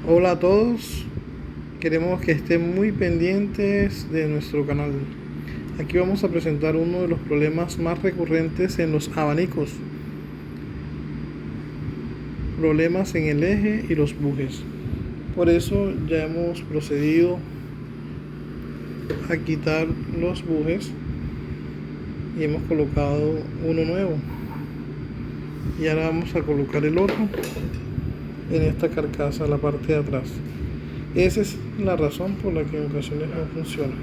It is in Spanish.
Hola a todos, queremos que estén muy pendientes de nuestro canal. Aquí vamos a presentar uno de los problemas más recurrentes en los abanicos. Problemas en el eje y los bujes. Por eso ya hemos procedido a quitar los bujes y hemos colocado uno nuevo. Y ahora vamos a colocar el otro en esta carcasa, la parte de atrás. Esa es la razón por la que en ocasiones no funciona.